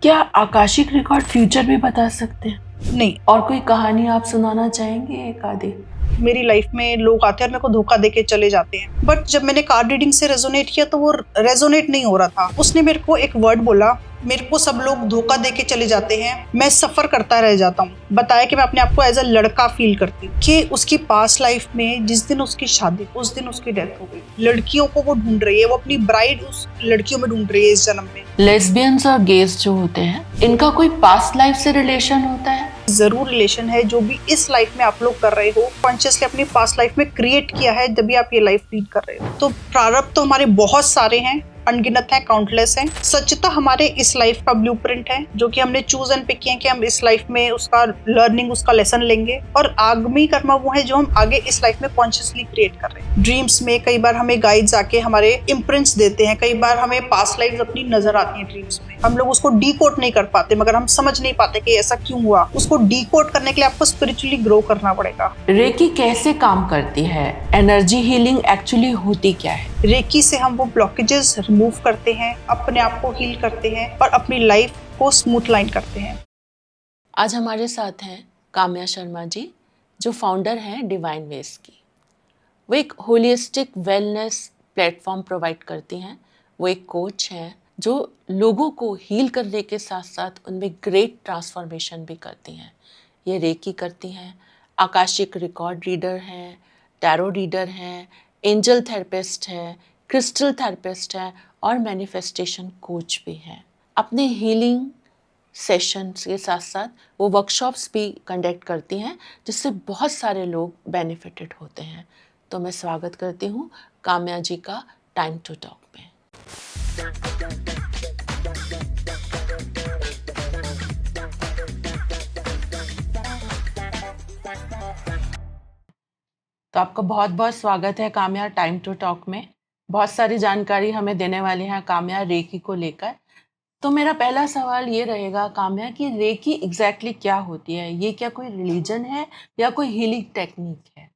क्या Akashic record future भी बता सकते हैं? नहीं। और कोई कहानी आप सुनाना चाहेंगे एक आधी? मेरी लाइफ में लोग आते हैं और मेरे को धोखा देके चले जाते हैं, बट जब मैंने कार्ड रीडिंग से रेजोनेट किया तो वो रेजोनेट नहीं हो रहा था। उसने मेरे को एक वर्ड बोला, मेरे को सब लोग धोखा देके चले जाते हैं, मैं सफर करता रह जाता हूँ। बताया कि मैं अपने आप को एज अ लड़का फील करती हूँ कि उसकी पास्ट लाइफ में जिस दिन उसकी शादी, उस दिन उसकी डेथ हो गई। लड़कियों को वो ढूंढ रही है, वो अपनी ब्राइड उस लड़कियों में ढूंढ रही है इस जन्म में। लेस्बियंस और गेज जो होते हैं, इनका कोई पास्ट लाइफ से रिलेशन होता है? जरूर रिलेशन है। जो भी इस लाइफ में आप लोग कर रहे हो, कॉन्शियसली अपनी पास्ट लाइफ में क्रिएट किया है, जब भी आप ये लाइफ लीड कर रहे हो। तो प्रारब्ध तो हमारे बहुत सारे हैं, अनगिनत है, काउंटलेस है। सच्चता हमारे इस लाइफ का ब्लूप्रिंट है, जो कि हमने चूज एंड पिक किया कि हम इस लाइफ में उसका लर्निंग, उसका लेसन लेंगे। और आगामी कर्म वो है जो हम आगे इस लाइफ में कॉन्शियसली क्रिएट कर रहे हैं। ड्रीम्स में कई बार हमें गाइड्स आके हमारे इम्प्रिंट्स देते हैं, कई बार हमें पास्ट लाइफ अपनी नजर आती है ड्रीम्स में। हम लोग उसको डीकोड नहीं कर पाते, मगर हम समझ नहीं पाते कि ऐसा क्यों हुआ। उसको डीकोड करने के लिए आपको स्पिरिचुअली ग्रो करना पड़ेगा। रेकी कैसे काम करती है? एनर्जी हीलिंग एक्चुअली होती क्या है? रेकी से हम वो ब्लॉकेजेस रिमूव करते हैं, अपने आप को हील करते हैं और अपनी लाइफ को स्मूथ लाइन करते हैं। आज हमारे साथ हैं काम्या शर्मा जी, जो फाउंडर हैं डिवाइन वेज की। वो एक होलिस्टिक वेलनेस प्लेटफॉर्म प्रोवाइड करती हैं। वो एक कोच हैं जो लोगों को हील करने के साथ साथ उनमें ग्रेट ट्रांसफॉर्मेशन भी करती हैं। ये रेकी करती हैं, आकाशिक रिकॉर्ड रीडर हैं, टैरो रीडर हैं, एंजल थेरेपिस्ट हैं, क्रिस्टल थेरेपिस्ट हैं और मैनिफेस्टेशन कोच भी हैं। अपने हीलिंग सेशंस के साथ साथ वो वर्कशॉप्स भी कंडक्ट करती हैं, जिससे बहुत सारे लोग बेनिफिटेड होते हैं। तो मैं स्वागत करती हूँ काम्या जी का टाइम टू टॉक में। तो आपका बहुत बहुत स्वागत है काम्या टाइम टू टॉक में। बहुत सारी जानकारी हमें देने वाली हैं काम्या रेकी को लेकर। तो मेरा पहला सवाल ये रहेगा काम्या कि रेकी एग्जैक्टली क्या होती है? ये क्या कोई रिलीजन है या कोई हीलिंग टेक्निक है?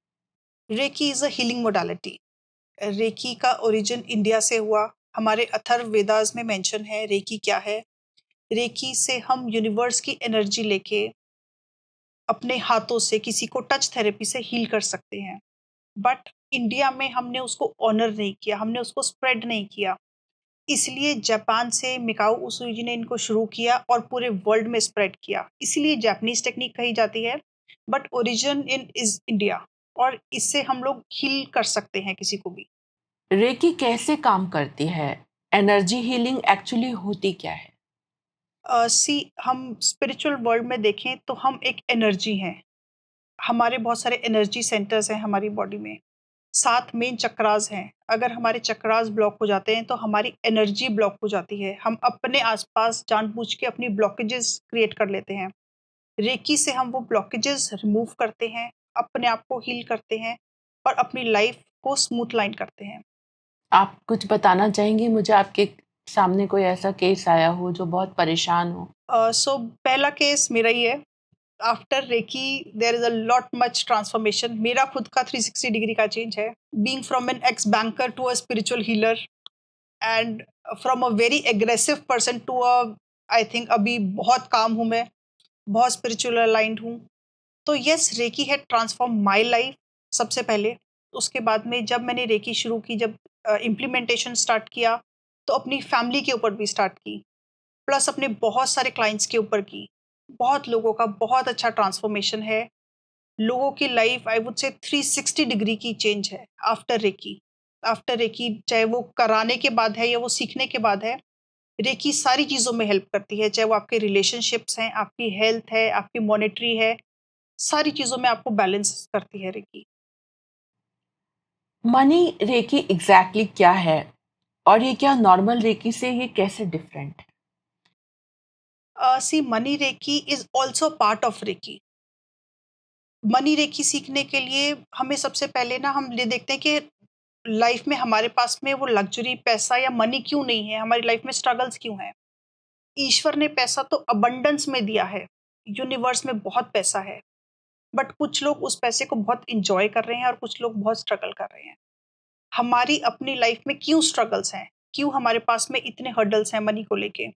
Reiki is a healing modality. Reiki का ओरिजिन इंडिया से हुआ। हमारे अथर्व वेदास में मेंशन है रेकी क्या है। रेकी से हम यूनिवर्स की एनर्जी लेके अपने हाथों से किसी को टच थेरेपी से हील कर सकते हैं। बट इंडिया में हमने उसको ऑनर नहीं किया, हमने उसको स्प्रेड नहीं किया। इसलिए जापान से मिकाओ उसुजी ने इनको शुरू किया और पूरे वर्ल्ड में स्प्रेड किया। इसीलिए जापानीज टेक्निक कही जाती है, but origin in is India. और इससे हम लोग हील कर सकते हैं किसी को भी। रेकी कैसे काम करती है? एनर्जी हीलिंग एक्चुअली होती क्या है? हम स्पिरिचुअल वर्ल्ड में देखें तो हम एक एनर्जी हैं। हमारे बहुत सारे एनर्जी सेंटर्स हैं हमारी बॉडी में। 7 मेन चक्रास हैं। अगर हमारे चक्रास ब्लॉक हो जाते हैं तो हमारी एनर्जी ब्लॉक हो जाती है। हम अपने आसपास जानबूझ के अपनी ब्लॉकेजेस क्रिएट कर लेते हैं। रेकी से हम वो ब्लॉकेजेस रिमूव करते हैं, अपने आप को हील करते हैं और अपनी लाइफ को स्मूथ लाइन करते हैं। आप कुछ बताना चाहेंगे मुझे? आपके सामने कोई ऐसा केस आया हो जो बहुत परेशान हो? सो पहला केस मेरा ही है। After reiki there is a lot much transformation. मेरा खुद का 360 डिग्री का चेंज है। Being from an ex banker to a spiritual healer and from a very aggressive person to a, I think अभी बहुत काम हूँ मैं, बहुत स्पिरिचुअल अलाइंड हूँ। तो यस, रेकी है ट्रांसफॉर्म माई लाइफ सबसे पहले। उसके बाद में जब मैंने रेकी शुरू की, जब इम्प्लीमेंटेशन स्टार्ट किया, तो अपनी फैमिली के ऊपर भी स्टार्ट की, प्लस अपने बहुत सारे क्लाइंट्स के ऊपर की। बहुत लोगों का बहुत अच्छा ट्रांसफॉर्मेशन है। लोगों की life I would say 360 degree की चेंज है आफ्टर रेकी। आफ्टर रेकी, चाहे वो कराने के बाद है या वो सीखने के बाद है, रेकी सारी चीज़ों में हेल्प करती है। चाहे वो आपके रिलेशनशिप्स हैं, आपकी हेल्थ है, आपकी मॉनेटरी है, सारी चीज़ों में आपको बैलेंस करती है रेकी। मनी रेकी एग्जैक्टली क्या है? और ये क्या नॉर्मल रेकी से ये कैसे डिफरेंट है? See money Reiki is also part of Reiki. Money Reiki सीखने के लिए हमें सबसे पहले ना हम ये देखते हैं कि लाइफ में हमारे पास में वो लग्जरी पैसा या मनी क्यों नहीं है, हमारी लाइफ में स्ट्रगल्स क्यों हैं। ईश्वर ने पैसा तो अबंडेंस में दिया है, यूनिवर्स में बहुत पैसा है, बट कुछ लोग उस पैसे को बहुत इंजॉय कर रहे हैं और कुछ लोग बहुत स्ट्रगल कर रहे हैं। हमारी अपनी लाइफ में क्यों स्ट्रगल्स हैं, क्यों हमारे पास में इतने हर्डल्स हैं मनी को लेके,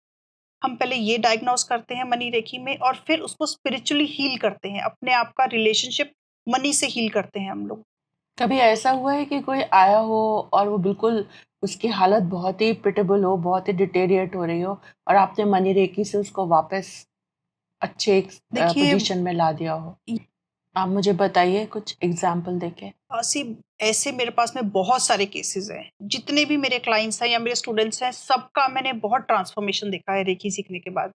हम पहले ये डायग्नोस करते हैं मनी रेकी में और फिर उसको स्पिरिचुअली हील करते हैं, अपने आप का रिलेशनशिप मनी से हील करते हैं हम लोग। कभी ऐसा हुआ है कि कोई आया हो और वो बिल्कुल उसकी हालत बहुत ही पिटेबल हो, बहुत ही डिटेरिएट हो रही हो और आपने मनी रेकी से उसको वापस अच्छे एक देखिए, पोजीशन में ला दिया हो? आप मुझे बताइए कुछ एग्जाम्पल देके। ऐसी ऐसे मेरे पास में बहुत सारे केसेस हैं। जितने भी मेरे क्लाइंट्स हैं या मेरे स्टूडेंट्स हैं, सबका मैंने बहुत ट्रांसफॉर्मेशन देखा है रेकी सीखने के बाद।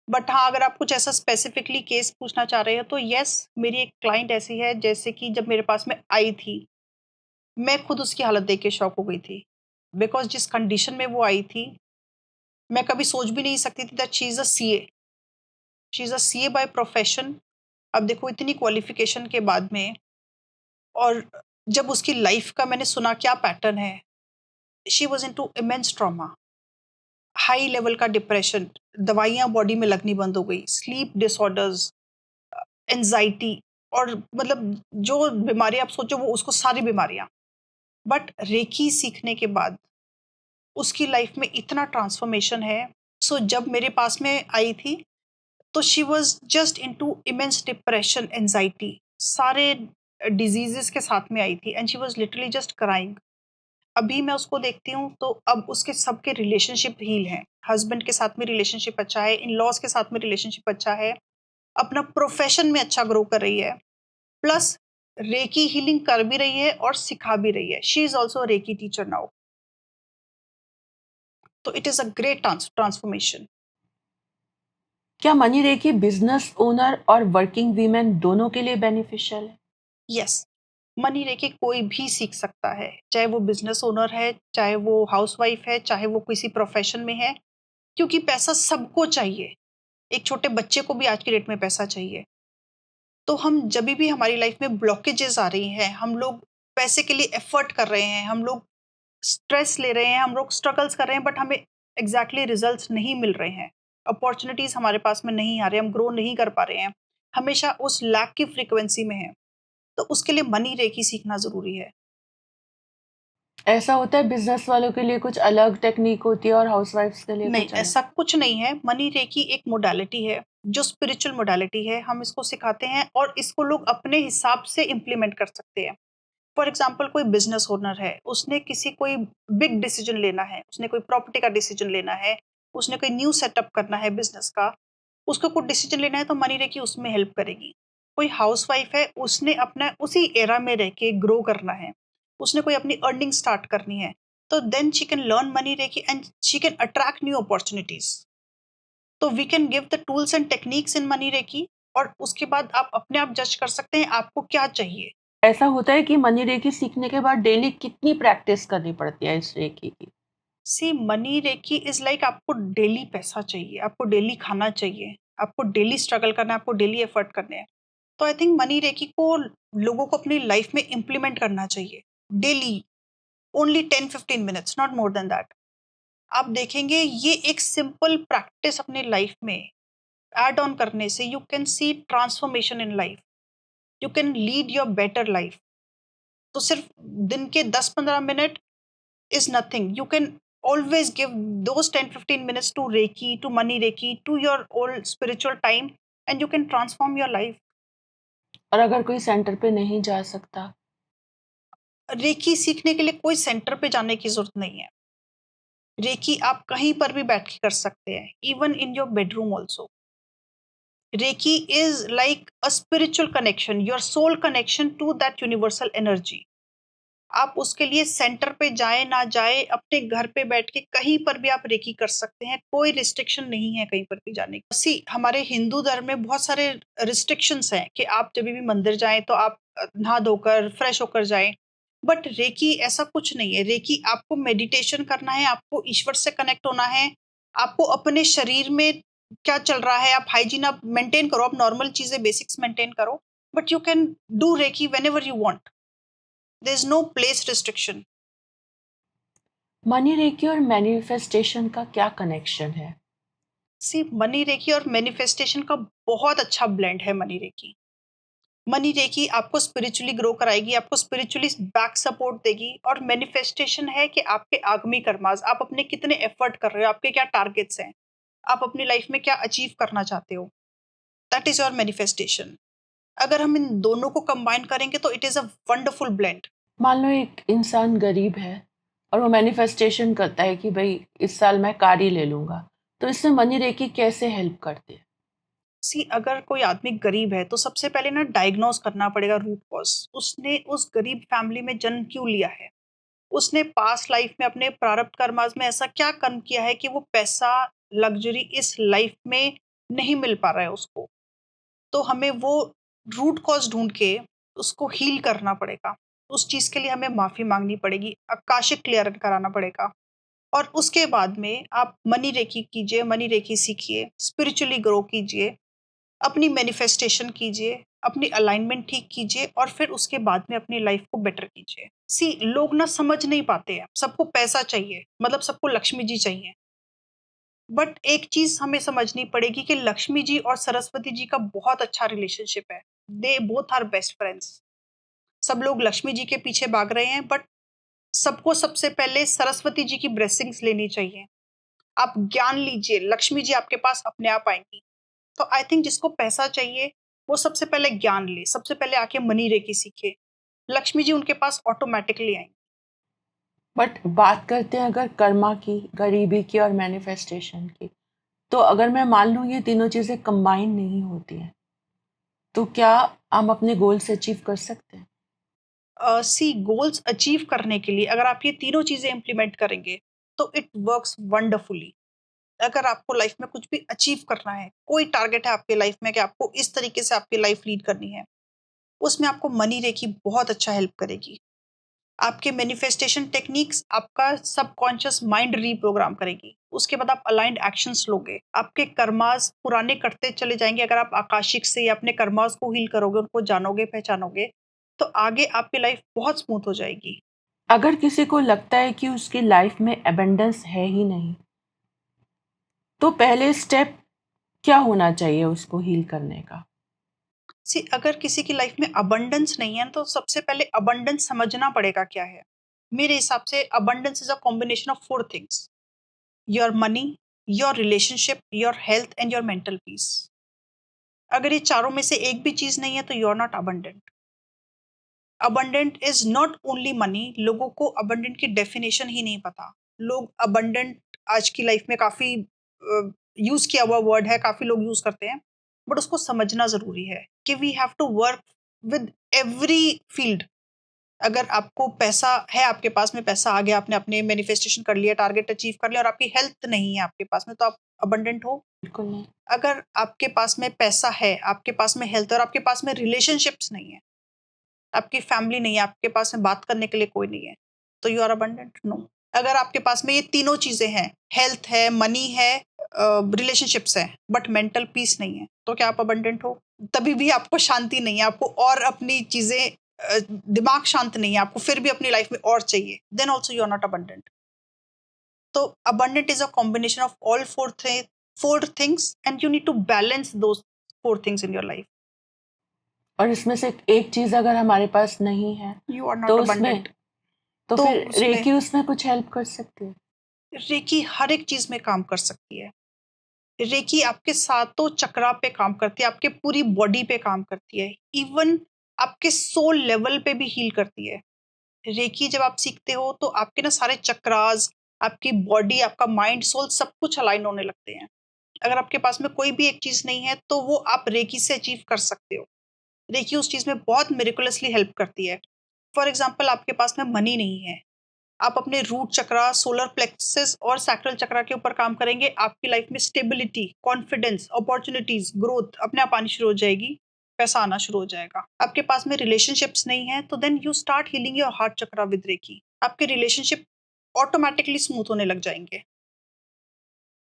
बट हाँ, अगर आप कुछ ऐसा स्पेसिफिकली केस पूछना चाह रहे हो तो येस, मेरी एक क्लाइंट ऐसी है जैसे कि जब मेरे पास में आई थी, मैं खुद उसकी हालत देख के शॉक हो गई थी। बिकॉज़ जिस कंडीशन में वो आई थी, मैं कभी सोच भी नहीं सकती थी that she is a CA. She is a CA by profession. अब देखो इतनी क्वालिफ़िकेशन के बाद में और जब उसकी लाइफ़ का मैंने सुना क्या पैटर्न है, she was into immense trauma, high level का डिप्रेशन, दवाइयाँ बॉडी में लगनी बंद हो गई, स्लीप डिसऑर्डर्स, एंग्ज़ायटी और मतलब जो बीमारी आप सोचो वो उसको सारी बीमारियाँ। बट रेकी सीखने के बाद उसकी लाइफ़ में इतना ट्रांसफ़ॉर्मेशन है। सो जब मेरे पास में आई थी, तो she was just into immense depression, anxiety, सारे डिज़ीज़ेज़ के साथ में आई थी and she was literally just crying. अभी मैं उसको देखती हूँ तो अब उसके सबके रिलेशनशिप हील हैं। हस्बैंड के साथ में रिलेशनशिप अच्छा है, इन-लॉज़ के साथ में रिलेशनशिप अच्छा है, अपना प्रोफ़ेशन में अच्छा ग्रो कर रही है, प्लस रेकी हीलिंग कर भी रही है और सिखा भी रही है। She is also a Reiki teacher now. तो it is a great transformation. क्या मनी रेकी बिजनेस ओनर और वर्किंग वीमेन दोनों के लिए बेनिफिशियल है? यस, मनी रेकी कोई भी सीख सकता है, चाहे वो बिज़नेस ओनर है, चाहे वो हाउसवाइफ़ है, चाहे वो किसी प्रोफ़ेशन में है, क्योंकि पैसा सबको चाहिए। एक छोटे बच्चे को भी आज की डेट में पैसा चाहिए। तो हम जभी भी हमारी लाइफ़ में ब्लॉकेजेज़ आ रही हैं, हम लोग पैसे के लिए एफ़र्ट कर रहे हैं, हम लोग स्ट्रेस ले रहे हैं, हम लोग स्ट्रगल्स कर रहे हैं बट हमें एग्ज़ैक्टली रिज़ल्ट्स नहीं मिल रहे हैं। अपॉर्च्युनिटीज़ हमारे पास में नहीं आ रहे, हम ग्रो नहीं कर पा रहे हैं, हमेशा उस लैक की फ्रीक्वेंसी में हैं, तो उसके लिए मनी रेकी सीखना ज़रूरी है। ऐसा होता है बिजनेस वालों के लिए कुछ अलग टेक्निक होती है और हाउसवाइफ्स के लिए नहीं, कुछ अलग? ऐसा कुछ नहीं है। मनी रेकी एक मोडालिटी है, जो स्पिरिचुअल मोडालिटी है। हम इसको सिखाते हैं और इसको लोग अपने हिसाब से इम्प्लीमेंट कर सकते हैं। फॉर एग्ज़ाम्पल कोई बिज़नेस ओनर है, उसने किसी कोई बिग डिसीज़न लेना है, उसने कोई प्रॉपर्टी का डिसीज़न लेना है, उसने कोई न्यू सेटअप करना है बिज़नेस का, उसको कुछ डिसीज़न लेना है तो मनी रेकी उसमें हेल्प करेगी। कोई हाउसवाइफ़ है, उसने अपना उसी एरा में रह के ग्रो करना है, उसने कोई अपनी अर्निंग स्टार्ट करनी है, तो then she can learn money Reiki and she can attract new opportunities. तो we can give the tools and techniques in money recce और उसके बाद आप अपने आप जज कर सकते हैं आपको क्या चाहिए। ऐसा होता है कि मनी रेकी सीखने के बाद डेली कितनी प्रैक्टिस करनी पड़ती है इस रेकी की? सी मनी रेकी इज़ लाइक आपको डेली पैसा चाहिए, आपको डेली खाना चाहिए, आपको डेली स्ट्रगल करना है, आपको डेली एफर्ट करने हैं। तो आई थिंक मनी रेकी को लोगों को अपनी लाइफ में इम्प्लीमेंट करना चाहिए। Daily only 10-15 minutes, not more than that. आप देखेंगे ये एक सिंपल प्रैक्टिस अपनी लाइफ में ऐड ऑन करने से you can see transformation in life. You can lead your better life. तो सिर्फ दिन के 10-15 minute is nothing. You can always give those 10-15 minutes to Reiki, to money Reiki, to your old spiritual time, and you can transform your life. और अगर कोई centre पे नहीं जा सकता? रेकी सीखने के लिए कोई सेंटर पे जाने की ज़रूरत नहीं है। रेकी आप कहीं पर भी बैठ के कर सकते हैं, even in your bedroom also. Reiki is like a spiritual connection, your soul connection to that universal energy. आप उसके लिए सेंटर पे जाएँ, ना जाएँ, अपने घर पे बैठ के कहीं पर भी आप रेकी कर सकते हैं, कोई रिस्ट्रिक्शन नहीं है कहीं पर भी जाने की। हमारे हिंदू धर्म में बहुत सारे रिस्ट्रिक्शंस हैं कि आप जभी भी मंदिर जाएँ तो आप नहा धोकर, फ्रेश होकर जाएँ। बट रेकी ऐसा कुछ नहीं है, रेकी आपको मेडिटेशन करना है, आपको ईश्वर से कनेक्ट होना है, आपको अपने शरीर में क्या चल रहा है, आप हाइजीन आप मेंटेन करो, आप नॉर्मल चीज़ें बेसिक्स मेंटेन करो, but you can do reiki whenever you want. There is no place restriction. Money recce और मैनिफेस्टेशन का क्या कनेक्शन है? सी मनी रेकी और मैनिफेस्टेशन का बहुत अच्छा ब्लेंड है मनी रेकी। मनी रेकी आपको स्पिरिचुअली ग्रो कराएगी, आपको स्पिरिचुअली बैक सपोर्ट देगी और मैनिफेस्टेशन है कि आपके आगामी कर्मास, आप अपने कितने एफर्ट कर रहे हो, आपके क्या टारगेट्स हैं। आप अपनी लाइफ में क्या अचीव करना चाहते हो, दैट इज योर मैनिफेस्टेशन। अगर हम इन दोनों को कंबाइन करेंगे तो it is a wonderful blend. मान लो एक इंसान गरीब है और वो मैनिफेस्टेशन करता है कि भाई इस साल मैं कार ही ले लूंगा, तो इससे मनी रेकी कैसे हेल्प करती है? सी, अगर कोई आदमी गरीब है तो सबसे पहले ना डायग्नोज करना पड़ेगा रूट कॉज, उसने उस गरीब फैमिली में जन्म क्यों लिया है। उसने पास्ट लाइफ में अपने प्रारब्ध कर्मास में ऐसा क्या कर्म किया है कि वो पैसा, लग्जरी इस लाइफ में नहीं मिल पा रहा है उसको। तो हमें वो रूट कॉज ढूंढ के उसको हील करना पड़ेगा। उस चीज के लिए हमें माफी मांगनी पड़ेगी, आकाशिक क्लियर कराना पड़ेगा। और उसके बाद में आप मनी रेकी कीजिए, मनी रेकी सीखिए, स्पिरिचुअली ग्रो कीजिए, अपनी मैनिफेस्टेशन कीजिए, अपनी अलाइनमेंट ठीक कीजिए, और फिर उसके बाद में अपनी लाइफ को बेटर कीजिए। सी, लोग ना समझ नहीं पाते हैं, सबको पैसा चाहिए, मतलब सबको लक्ष्मी जी चाहिए। बट एक चीज हमें समझनी पड़ेगी कि लक्ष्मी जी और सरस्वती जी का बहुत अच्छा रिलेशनशिप है। They both are best friends. सब लोग लक्ष्मी जी के पीछे भाग रहे हैं, बट सबको सबसे पहले सरस्वती जी की ब्लेसिंग्स लेनी चाहिए। आप ज्ञान लीजिए, लक्ष्मी जी आपके पास अपने आप आएंगी। तो आई थिंक जिसको पैसा चाहिए वो सबसे पहले ज्ञान ले, सबसे पहले आके मनी रेकी सीखे, लक्ष्मी जी उनके पास ऑटोमेटिकली आएंगी। बट बात करते हैं अगर कर्मा की, गरीबी की और मैनिफेस्टेशन की, तो अगर मैं मान लूँ ये तीनों चीज़ें कंबाइन नहीं होती हैं, तो क्या हम अपने गोल से अचीव कर सकते हैं? सी, गोल्स अचीव करने के लिए अगर आप ये तीनों चीजें इंप्लीमेंट करेंगे तो इट वर्क्स वंडरफुली। अगर आपको लाइफ में कुछ भी अचीव करना है, कोई टारगेट है आपकी लाइफ में कि आपको इस तरीके से आपकी लाइफ लीड करनी है, उसमें आपको मनी रेकी बहुत अच्छा हेल्प करेगी। आपके मैनिफेस्टेशन टेक्निक्स आपका सबकॉन्शियस माइंड रीप्रोग्राम करेगी। उसके बाद आप अलाइंड एक्शंस लोगे, आपके कर्मास पुराने कटते चले जाएंगे। अगर आप आकाशिक से या अपने कर्मास को हील करोगे, उनको जानोगे, पहचानोगे, तो आगे आपकी लाइफ बहुत स्मूथ हो जाएगी। अगर किसी को लगता है कि उसकी लाइफ में एबंडेंस है ही नहीं, तो पहले स्टेप क्या होना चाहिए उसको हील करने का? सी, अगर किसी की लाइफ में अबंडेंस नहीं है तो सबसे पहले अबंडेंस समझना पड़ेगा क्या है। मेरे हिसाब से abundance is a combination of four things: your money, your relationship, your health and your mental peace. अगर ये चारों में से एक भी चीज नहीं है तो you are not abundant. Abundant is not only money. लोगों को अबंडेंट की डेफिनेशन ही नहीं पता। लोग अबंडेंट आज की लाइफ में काफी यूज किया हुआ वर्ड है, काफी लोग यूज करते हैं, बट उसको समझना जरूरी है कि we have to work with every field. अगर आपको पैसा है, आपके पास में पैसा आ गया, आपने अपने मैनिफेस्टेशन कर लिया, टारगेट अचीव कर लिया, और आपकी हेल्थ नहीं है आपके पास में, तो आप अबंडेंट हो? बिल्कुल नहीं। अगर आपके पास में पैसा है, आपके पास में हेल्थ, और आपके पास में रिलेशनशिप्स नहीं है, आपकी फैमिली नहीं है, आपके पास में बात करने के लिए कोई नहीं है, तो यू आर अबंडेंट? नो। अगर आपके पास में ये तीनों चीजें हैं, हेल्थ है, मनी है, रिलेशनशिप्स है, बट मेंटल पीस नहीं है, तो क्या आप अबंडेंट हो? तभी भी आपको शांति नहीं है, आपको और अपनी चीजें, दिमाग शांत नहीं है, आपको फिर भी अपनी लाइफ में और चाहिए, then also you are not abundant. तो abundant is a combination of all four things, and you need to balance those four things in your life. और इसमें से एक चीज़ अगर हमारे पास नहीं है, यू आर तो नॉट उसमें अबंडेंट। तो तो फिर उसमें रेकी उसमें कुछ हेल्प कर सकती है? रेकी हर एक चीज में काम कर सकती है। रेकी आपके सातों चक्रा पे काम करती है, आपके पूरी बॉडी पे काम करती है, इवन आपके सोल लेवल पे भी हील करती है। रेकी जब आप सीखते हो तो आपके ना सारे चक्रास, आपकी बॉडी, आपका माइंड, सोल, सब कुछ अलाइन होने लगते हैं। अगर आपके पास में कोई भी एक चीज नहीं है तो वो आप रेकी से अचीव कर सकते हो। रेकी उस चीज में बहुत मिरेकुलसली हेल्प करती है। फॉर एग्जाम्पल, आपके पास में मनी नहीं है, आप अपने रूट चक्रा, सोलर प्लेक्सस और सैक्रल चक्रा के ऊपर काम करेंगे, आपकी लाइफ में स्टेबिलिटी, कॉन्फिडेंस, अपॉर्चुनिटीज, ग्रोथ अपने आप आनी शुरू हो जाएगी, पैसा आना शुरू हो जाएगा। आपके पास में रिलेशनशिप्स नहीं है तो then you start healing your heart chakra with reiki. आपके रिलेशनशिप ऑटोमेटिकली स्मूथ होने लग जाएंगे।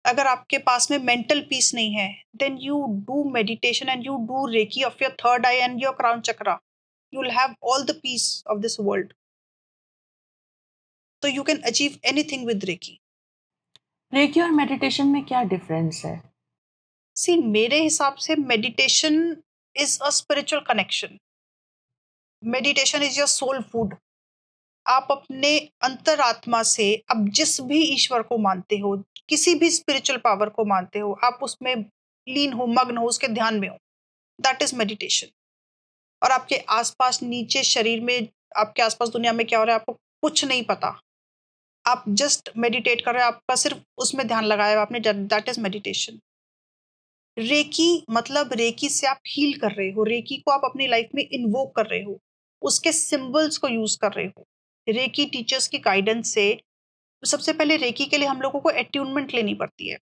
अगर आपके पास में मेंटल पीस नहीं है, then you do meditation and you do reiki of your third eye and your crown chakra, you will have all the peace of this world. तो you can achieve anything with reiki. Reiki और meditation में क्या difference है? See, मेरे हिसाब से meditation is a spiritual connection. Meditation is your soul food. आप अपने अंतरात्मा से, अब जिस भी ईश्वर को मानते हो, किसी भी स्पिरिचुअल पावर को मानते हो, आप उसमें लीन हो, मग्न हो, उसके ध्यान में हो, दैट इज मेडिटेशन। और आपके आसपास नीचे शरीर में, आपके आसपास दुनिया में क्या हो रहा है आपको कुछ नहीं पता, आप जस्ट मेडिटेट कर रहे हो, आपका सिर्फ उसमें ध्यान लगाया हुआ आपने, दैट इज मेडिटेशन। रेकी मतलब रेकी से आप हील कर रहे हो, रेकी को आप अपनी लाइफ में इन्वोक कर रहे हो, उसके सिंबल्स को यूज कर रहे हो। रेकी टीचर्स की गाइडेंस से सबसे पहले रेकी के लिए हम लोगों को अट्यूनमेंट लेनी पड़ती है।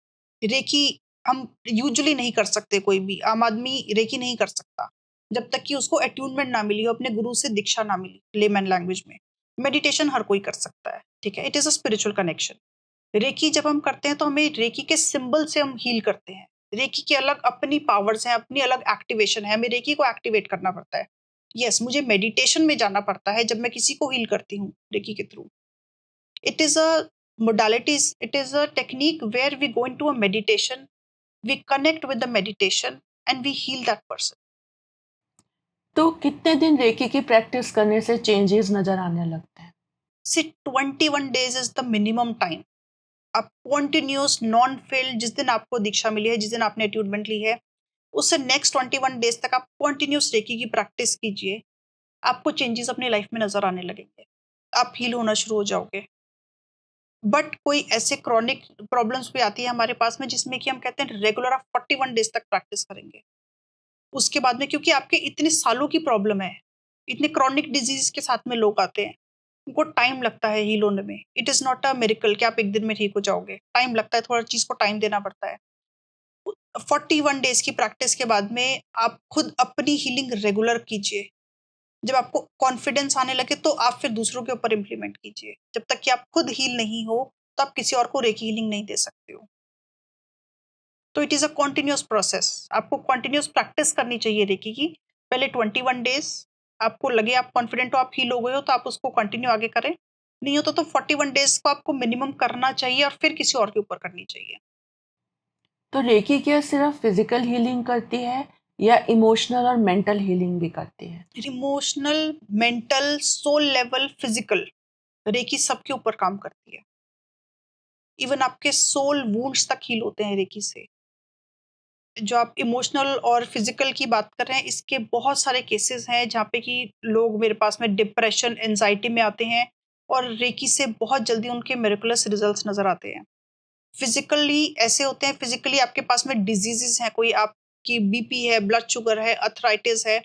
रेकी हम यूजुअली नहीं कर सकते, कोई भी आम आदमी रेकी नहीं कर सकता जब तक कि उसको अट्यूनमेंट ना मिली हो, अपने गुरु से दीक्षा ना मिली लेमन लैंग्वेज में। मेडिटेशन हर कोई कर सकता है, ठीक है, it is a spiritual connection. Reiki जब हम करते हैं तो हमें रेकी के सिंबल से हम हील करते हैं। रेकी की अलग अपनी पावर्स हैं, अपनी अलग एक्टिवेशन है, हमें रेकी को एक्टिवेट करना पड़ता है। यस, मुझे मेडिटेशन में जाना पड़ता है जब मैं किसी को हील करती हूँ रेकी के through. It is a modalities, it is a technique where we go into a meditation, we connect with the meditation and we heal that person. तो कितने दिन रेकी की प्रैक्टिस करने से चेंजेस नज़र आने लगते हैं? See, 21 days is the minimum time. आप continuous नॉन फेल, जिस दिन आपको दीक्षा मिली है, जिस दिन आपने अट्यूनमेंट ली है, उससे नेक्स्ट 21 डेज तक आप कंटिन्यूस रेकी की प्रैक्टिस कीजिए। आपको चेंजेस अपनी लाइफ में नजर आने लगेंगे, आप हील होना शुरू हो जाओगे। बट कोई ऐसे क्रॉनिक प्रॉब्लम्स भी आती है हमारे पास में जिसमें कि हम कहते हैं रेगुलर आप 41 डेज तक प्रैक्टिस करेंगे। उसके बाद में, क्योंकि आपके इतने सालों की प्रॉब्लम है, इतने क्रॉनिक डिजीज के साथ में लोग आते हैं, उनको टाइम लगता है हील होने में। It is not a miracle कि आप एक दिन में ठीक हो जाओगे, टाइम लगता है, थोड़ा चीज को टाइम देना पड़ता है। 41 डेज की प्रैक्टिस के बाद में आप खुद अपनी हीलिंग रेगुलर कीजिए। जब आपको कॉन्फिडेंस आने लगे तो आप फिर दूसरों के ऊपर इम्प्लीमेंट कीजिए। जब तक कि आप खुद हील नहीं हो तो आप किसी और को रेकी हीलिंग नहीं दे सकते हो। तो it is a continuous process, आपको कॉन्टिन्यूस प्रैक्टिस करनी चाहिए रेकी की। पहले 21 डेज आपको लगे आप कॉन्फिडेंट हो, आप हील हो गए हो, तो आप उसको कंटिन्यू आगे करें। नहीं हो तो 41 डेज को आपको मिनिमम करना चाहिए और फिर किसी और के ऊपर करनी चाहिए। तो रेकी क्या सिर्फ फिजिकल हीलिंग करती है या इमोशनल और मेंटल हीलिंग भी करती है? Emotional, mental, soul level, physical, reiki सबके ऊपर काम करती है। इवन आपके सोल वुंड्स तक हील होते हैं रेकी से। जो आप इमोशनल और फिजिकल की बात कर रहे हैं, इसके बहुत सारे केसेस हैं जहाँ पे कि लोग मेरे पास में डिप्रेशन, एंजाइटी में आते हैं और रेकी से बहुत जल्दी उनके मिरेकुलस रिजल्ट्स नजर आते हैं। फिजिकली ऐसे होते हैं, फिजिकली आपके पास में डिजीजेस हैं, कोई आपकी बीपी है, ब्लड शुगर है, अर्थराइटिस है,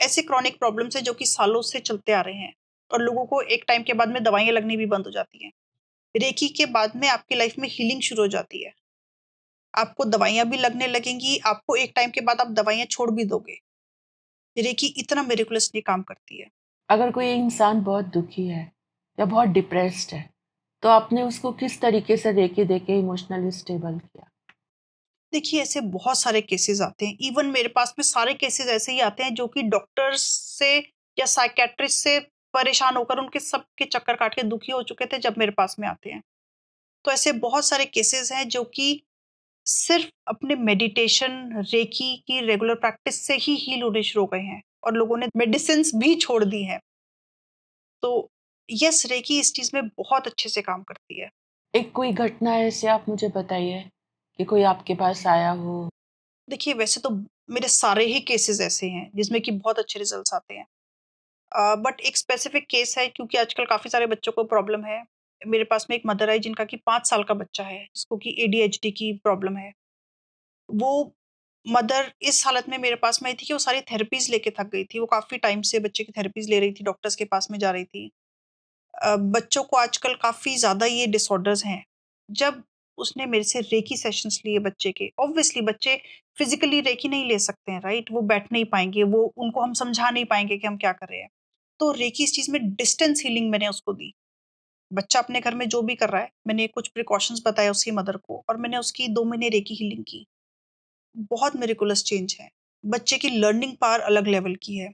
ऐसे क्रॉनिक प्रॉब्लम्स हैं जो कि सालों से चलते आ रहे हैं और लोगों को एक टाइम के बाद में दवाइयाँ लगनी भी बंद हो जाती हैं। रेकी के बाद में आपकी लाइफ में हीलिंग शुरू हो जाती है। आपको दवाइयाँ भी लगने लगेंगी, आपको एक टाइम के बाद आप दवाइयाँ छोड़ भी दोगे। रेकी इतना मिरेकुलसली काम करती है। अगर कोई इंसान बहुत दुखी है या बहुत डिप्रेस्ड है, तो आपने उसको किस तरीके से रेकी देके इमोशनली स्टेबल किया? देखिए, ऐसे बहुत सारे केसेस आते हैं, इवन मेरे पास में सारे केसेस ऐसे ही आते हैं जो कि डॉक्टर्स से या साइकियाट्रिस्ट से परेशान होकर उनके सबके चक्कर काट के दुखी हो चुके थे जब मेरे पास में आते हैं। तो ऐसे बहुत सारे केसेस हैं जो कि सिर्फ अपने मेडिटेशन, रेकी की रेगुलर प्रैक्टिस से ही हील होने शुरू हो गए हैं और लोगों ने मेडिसिन भी छोड़ दी हैं। तो यस, रेकी इस चीज़ में बहुत अच्छे से काम करती है। एक कोई घटना ऐसे आप मुझे बताइए कि कोई आपके पास आया हो। देखिए, वैसे तो मेरे सारे ही केसेस ऐसे हैं जिसमें कि बहुत अच्छे रिजल्ट्स आते हैं। बट एक स्पेसिफिक केस है, क्योंकि आजकल काफ़ी सारे बच्चों को प्रॉब्लम है। मेरे पास में एक मदर आई जिनका कि 5 साल का बच्चा है, जिसको कि एडीएचडी की प्रॉब्लम है। वो मदर इस हालत में मेरे पास में आई थी कि वो सारी थेरेपीज़ लेके थक गई थी। वो काफ़ी टाइम से बच्चे की थेरेपीज़ ले रही थी, डॉक्टर्स के पास में जा रही थी। बच्चों को आजकल काफ़ी ज़्यादा ये डिसऑर्डर्स हैं। जब उसने मेरे से रेकी सेशंस लिए बच्चे के, ऑब्वियसली बच्चे फिज़िकली रेकी नहीं ले सकते हैं, राइट? वो बैठ नहीं पाएँगे, वो उनको हम समझा नहीं पाएँगे कि हम क्या कर रहे हैं। तो रेकी इस चीज़ में डिस्टेंस हीलिंग मैंने उसको दी। बच्चा अपने घर में जो भी कर रहा है, मैंने कुछ प्रिकॉशंस बताए उसकी मदर को और मैंने उसकी 2 महीने रेकी हीलिंग की। बहुत मिरेकुलस चेंज है। बच्चे की लर्निंग पावर अलग लेवल की है।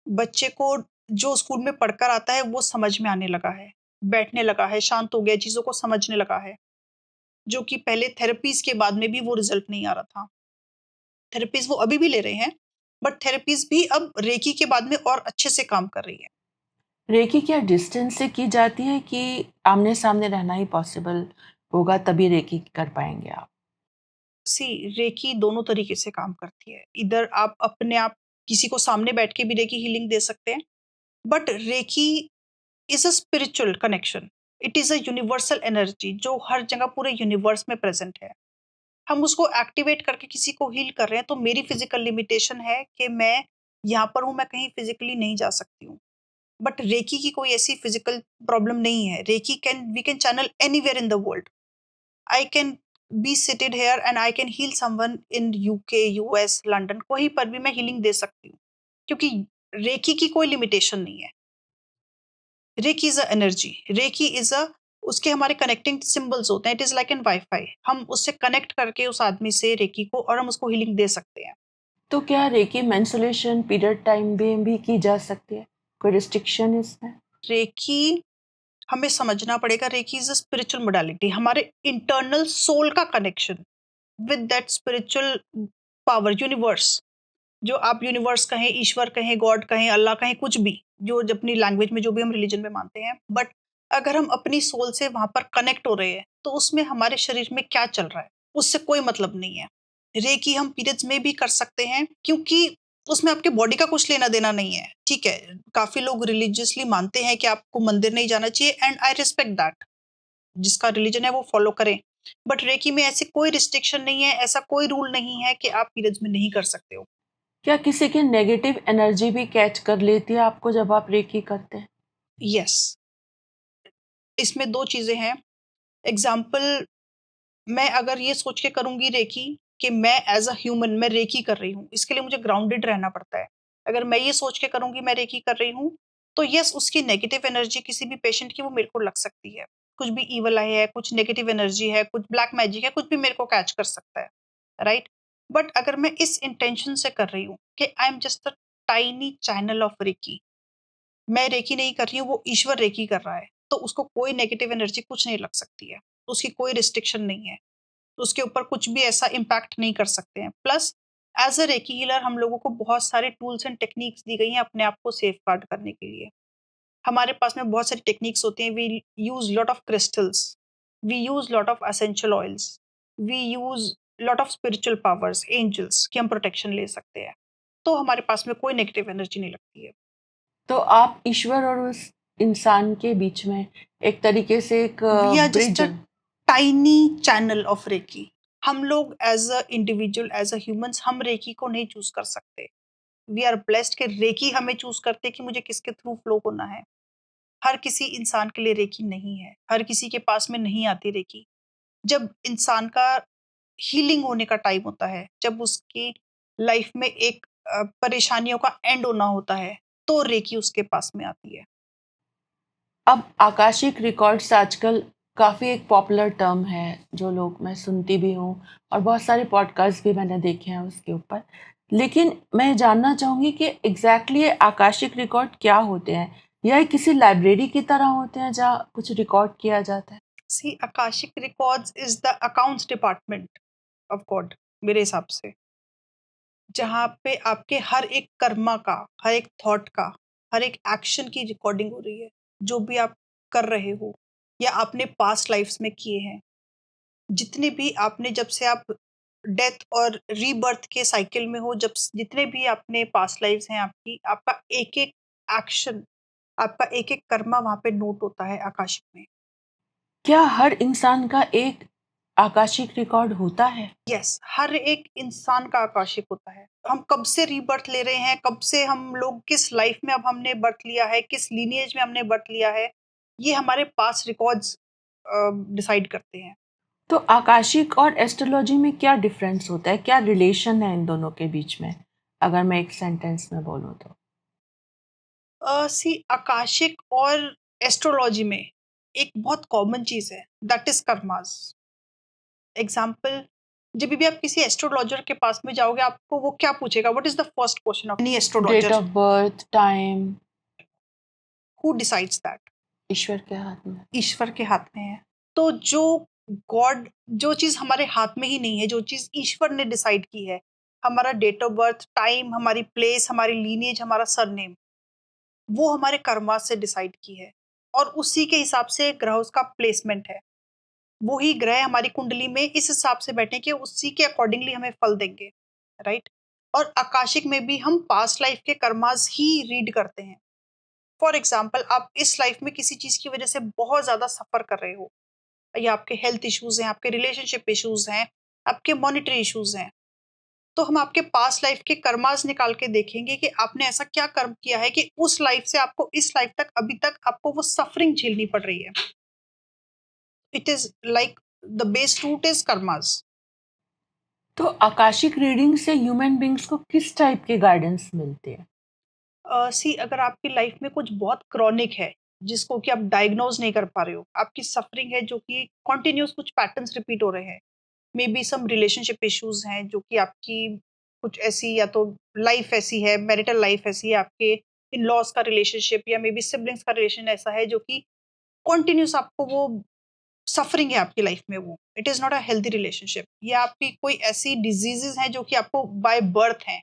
बच्चे को जो स्कूल में पढ़कर आता है वो समझ में आने लगा है, बैठने लगा है, शांत हो गया है, चीज़ों को समझने लगा है, जो कि पहले थेरेपीज़ के बाद में भी वो रिज़ल्ट नहीं आ रहा था। थेरेपीज़ वो अभी भी ले रहे हैं, बट थेरेपीज़ भी अब रेकी के बाद में और अच्छे से काम कर रही है। रेकी क्या डिस्टेंस से की जाती है कि आमने-सामने रहना ही पॉसिबल होगा तभी रेकी कर पाएंगे आप? सी रेकी दोनों तरीके से काम करती है। इधर आप अपने आप किसी को सामने बैठ के भी रेकी हीलिंग दे सकते हैं, but reiki is a spiritual connection. It is a universal energy जो हर जगह पूरे यूनिवर्स में प्रेजेंट है। हम उसको एक्टिवेट करके किसी को हील कर रहे हैं, तो मेरी फिजिकल लिमिटेशन है कि मैं यहाँ पर हूँ, मैं कहीं फिजिकली नहीं जा सकती हूँ। बट रेकी की कोई ऐसी फिजिकल प्रॉब्लम नहीं है। Reiki can we can channel anywhere in the world. I can be seated here and I can heal someone in UK, US, London, कहीं पर भी मैं हीलिंग दे सकती हूँ, क्योंकि रेकी की कोई लिमिटेशन नहीं है। Reiki is a energy, reiki is a उसके हमारे कनेक्टिंग सिंबल्स होते हैं। It is like an WiFi. हम उससे कनेक्ट करके उस आदमी से रेकी को, और हम उसको हीलिंग दे सकते हैं। तो क्या रेकी मेंस्ट्रुएशन पीरियड टाइम में भी की जा सकती है? कोई रिस्ट्रिक्शन इसमें? रेकी हमें समझना पड़ेगा, reiki is a spiritual modality, हमारे इंटरनल सोल का connection with that spiritual power, universe. जो आप यूनिवर्स कहें, ईश्वर कहें, गॉड कहें, अल्लाह कहें, कुछ भी, जो अपनी लैंग्वेज में, जो भी हम रिलीजन में मानते हैं, बट अगर हम अपनी सोल से वहां पर कनेक्ट हो रहे हैं, तो उसमें हमारे शरीर में क्या चल रहा है उससे कोई मतलब नहीं है। रेकी हम पीरियड्स में भी कर सकते हैं, क्योंकि उसमें आपके बॉडी का कुछ लेना देना नहीं है। ठीक है, काफी लोग रिलीजियसली मानते हैं कि आपको मंदिर नहीं जाना चाहिए, एंड आई रिस्पेक्ट दैट। जिसका रिलीजन है वो फॉलो करें, बट रेकी में ऐसी कोई रिस्ट्रिक्शन नहीं है, ऐसा कोई रूल नहीं है कि आप पीरियड्स में नहीं कर सकते हो। क्या किसी की नेगेटिव एनर्जी भी कैच कर लेती है आपको जब आप रेकी करते हैं? यस, इसमें दो चीजें हैं। एग्जाम्पल, मैं अगर ये सोच के करूंगी रेकी कि मैं एज अ ह्यूमन मैं रेकी कर रही हूँ, इसके लिए मुझे ग्राउंडेड रहना पड़ता है। अगर मैं ये सोच के करूंगी मैं रेकी कर रही हूँ, तो यस, उसकी नेगेटिव एनर्जी किसी भी पेशेंट की वो मेरे को लग सकती है। कुछ भी ईवल आई है, कुछ नेगेटिव एनर्जी है, कुछ ब्लैक मैजिक है, कुछ भी मेरे को कैच कर सकता है, राइट। बट अगर मैं इस इंटेंशन से कर रही हूँ कि I am just a tiny channel of reiki, मैं रेकी नहीं कर रही हूँ, वो ईश्वर रेकी कर रहा है, तो उसको कोई नेगेटिव एनर्जी कुछ नहीं लग सकती है। उसकी कोई रिस्ट्रिक्शन नहीं है, उसके ऊपर कुछ भी ऐसा इम्पैक्ट नहीं कर सकते हैं। Plus as a reiki healer हम लोगों को बहुत सारे टूल्स एंड टेक्निक्स दी गई हैं अपने आप को सेफ गार्ड करने के लिए। हमारे पास में बहुत सारी टेक्निक्स होती हैं। We use lot of crystals, we use lot of essential oils, we use lot of spiritual powers, angels की हम प्रोटेक्शन ले सकते हैं। तो हमारे पास में कोई नेगेटिव एनर्जी नहीं लगती है। तो आप ईश्वर और उस इंसान के बीच में एक तरीके से एक we are just bridge. A tiny channel of reiki. हम लोग as a individual, as a humans, हम रेकी को नहीं चूज कर सकते। वी आर ब्लेस्ड कि रेकी हमें चूज करते कि मुझे किसके थ्रू फ्लो होना है। हर किसी इंसान के लिए रेकी नहीं है, हर किसी के पास में नहीं आती रेकी। जब इंसान का हीलिंग होने का टाइम होता है, जब उसकी लाइफ में एक परेशानियों का एंड होना होता है, तो रेकी उसके पास में आती है। अब आकाशिक रिकॉर्ड्स आजकल काफ़ी एक पॉपुलर टर्म है, जो लोग मैं सुनती भी हूँ और बहुत सारे पॉडकास्ट भी मैंने देखे हैं उसके ऊपर। लेकिन मैं जानना चाहूँगी कि एग्जैक्टली आकाशिक रिकॉर्ड क्या होते हैं? या ये किसी लाइब्रेरी की तरह होते हैं जहाँ कुछ रिकॉर्ड किया जाता है? See, akashic records is the accounts department of God, मेरे हिसाब से, जहाँ पे आपके हर एक कर्मा का, हर एक थॉट का, हर एक एक्शन की रिकॉर्डिंग हो रही है। जो भी आप कर रहे हो या आपने पास्ट लाइफ्स में किए हैं, जितने भी आपने, जब से आप डेथ और रीबर्थ के साइकिल में हो, जब जितने भी आपने पास्ट लाइफ्स हैं आपकी, आपका एक एक एक्शन, आपका एक एक कर्मा वहाँ पे नोट होता है आकाशिक में। क्या हर इंसान का एक आकाशिक रिकॉर्ड होता है? यस, हर एक इंसान का आकाशिक होता है। हम कब से रीबर्थ ले रहे हैं, कब से हम लोग किस लाइफ में अब हमने बर्थ लिया है, किस लीनिएज में हमने बर्थ लिया है, ये हमारे पास्ट रिकॉर्ड्स डिसाइड करते हैं। तो आकाशिक और एस्ट्रोलॉजी में क्या डिफरेंस होता है? क्या रिलेशन है इन दोनों के बीच में? अगर मैं एक सेंटेंस में बोलूँ तो? सी, आकाशिक और एस्ट्रोलॉजी में एक बहुत कॉमन चीज है, दैट इज कर्मास। एग्जाम्पल, जब भी आप किसी एस्ट्रोलॉजर के पास में जाओगे, आपको वो क्या पूछेगा? What is the first question of any date astrologer? Of birth, time, who decides that? ईश्वर के हाथ में। ईश्वर के हाथ में है। तो जो गॉड, जो चीज हमारे हाथ में ही नहीं है, जो चीज ईश्वर ने डिसाइड की है, हमारा डेट ऑफ बर्थ, टाइम, हमारी प्लेस, हमारी लीनिएज, हमारा सरनेम, वो हमारे कर्मा से डिसाइड की है, और उसी के हिसाब से ग्रहों का प्लेसमेंट है। वही ग्रह हमारी कुंडली में इस हिसाब से बैठे कि उसी के अकॉर्डिंगली हमें फल देंगे, राइट? और आकाशिक में भी हम पास्ट लाइफ के कर्मास ही रीड करते हैं। फॉर एग्जाम्पल, आप इस लाइफ में किसी चीज की वजह से बहुत ज्यादा सफर कर रहे हो, या आपके हेल्थ इश्यूज हैं, आपके रिलेशनशिप इश्यूज हैं, आपके मॉनेटरी इश्यूज हैं, तो हम आपके पास्ट लाइफ के कर्मास निकाल के देखेंगे कि आपने ऐसा क्या कर्म किया है कि उस लाइफ से आपको इस लाइफ तक अभी तक आपको वो सफरिंग झेलनी पड़ रही है। It is like the base root is karmas. तो आकाशिक रीडिंग से ह्यूमन बींग्स को किस टाइप के गाइडेंस मिलते हैं? सी, अगर आपकी लाइफ में कुछ बहुत क्रॉनिक है जिसको कि आप डायग्नोज नहीं कर पा रहे हो, आपकी सफरिंग है जो कि कॉन्टिन्यूस कुछ पैटर्न्स रिपीट हो रहे हैं, maybe some relationship issues हैं जो कि आपकी कुछ ऐसी, या तो लाइफ ऐसी है, मैरिटल लाइफ ऐसी है, आपके इन लॉज का रिलेशनशिप या मे बी सिबलिंग्स का रिलेशन ऐसा है जो कि कॉन्टिन्यूस आपको वो सफरिंग है आपकी लाइफ में, वो it is not a healthy relationship, या आपकी कोई ऐसी डिजीजेज हैं जो कि आपको बाय बर्थ हैं,